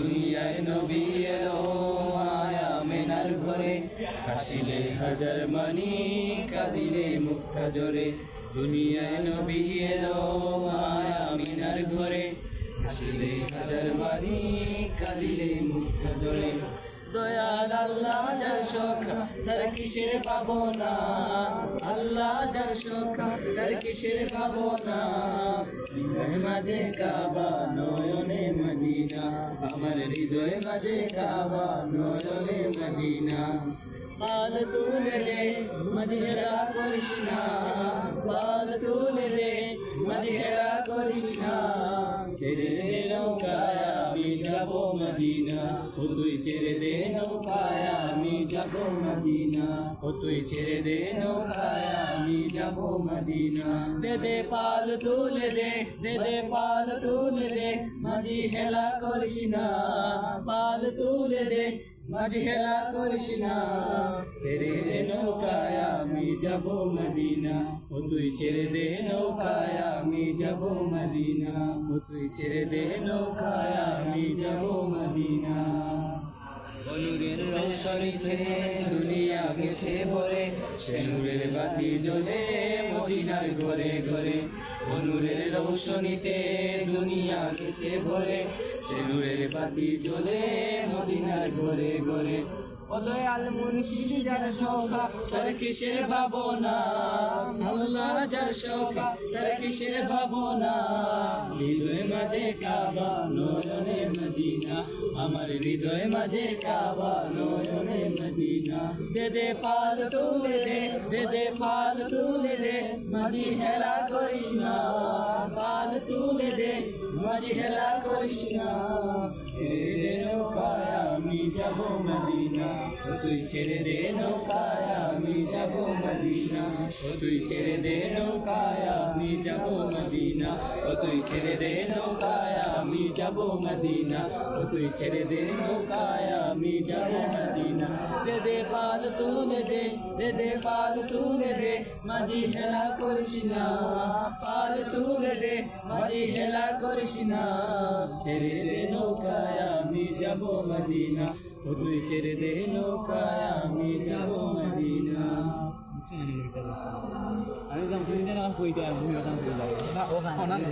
দুনিয়ায় নবী এলো মায়া মেনার ঘরে, হাসিলে হাজার মানি কাঁদিলে মুক্তা জোরে। দুনিয়ায় নবী এলো মায়া মেনার ঘরে, হাসিলে হাজার মানি কাঁদিলে মুক্তা জোরে। দয়াল আল্লাহ যার সখা তার কিসের পাবনা, আল্লাহ যার সখা তার কিসের পাবনা। হৃদয় মাঝে কাবা নয়নে মদিনা, আমার হৃদয় মাঝে কাবা নয়নে মদিনা। পাল তুলে দে মাঝে হেরা করিস না, পাল তুলে দে মাঝে হেরা করিস না। ছেড়ে দে নৌকায় আমি যাব মদিনা, ও তুই ছেড়ে দে নৌকায় আমি যাব মদিনা, ও তুই ছেড়ে দে নৌকায় আমি যাব মদিনা। দে দে পাল তুলে দে, দে দে পাল তুলে দে, মাঝি হেলা করিস না, পাল তুলে দে মাঝি হেলা করিস না। ছেড়ে দে নৌকায় আমি যাব মদিনা, ও তুই ছেড়ে দে নৌকায় আমি যাব মদিনা, ও তুই ছেড়ে দে নৌকায় আমি যাব মদিনা। নূরের রৌশনীতে দুনিয়া গেছে ভরে, সে নূরের বাতি জ্বলে মদিনার ঘরে ঘরে। নূরের রৌশনীতে দুনিয়া গেছে ভরে, সে নূরের বাতি জ্বলে মদিনার ঘরে ঘরে। ও দয়াল মুর্শিদ যার সখা তার কিসের ভাবনা, আল্লাহ যার সখা তার কিসের ভাবনা। হৃদয় মাঝে কাবা নয়নে মদিনা, আমার হৃদয় মাঝে কাবা নয়নে মদিনা। দে দে পাল তুলে দে, দে দে পাল তুলে দে, মাঝি হেলা করিস না, পাল তুলে দে মাঝি হেলা করিস না। ছেড়ে দে নৌকায় আমি যাব মদিনা, ও তুই ছেড়ে দে নৌকায় আমি যাব মদিনা, ও তুই ছেড়ে দে নৌকায় আমি যাব মদিনা, ও তুই ছেড়ে দে নৌকায় আমি যাব মদিনা, ও তুই ছেড়ে দে নৌকায় আমি যাব মদিনা। দে দে পাল তুলে দে, দে দে পাল তুলে দে, মাঝি হেলা করিস না, পাল তুলে দে মাঝি হেলা করিস না। ছেড়ে দে নৌকায় আমি যাব মদিনা, ও তুই ছেড়ে দে নৌকায় আমি যাব মদিনা। আমি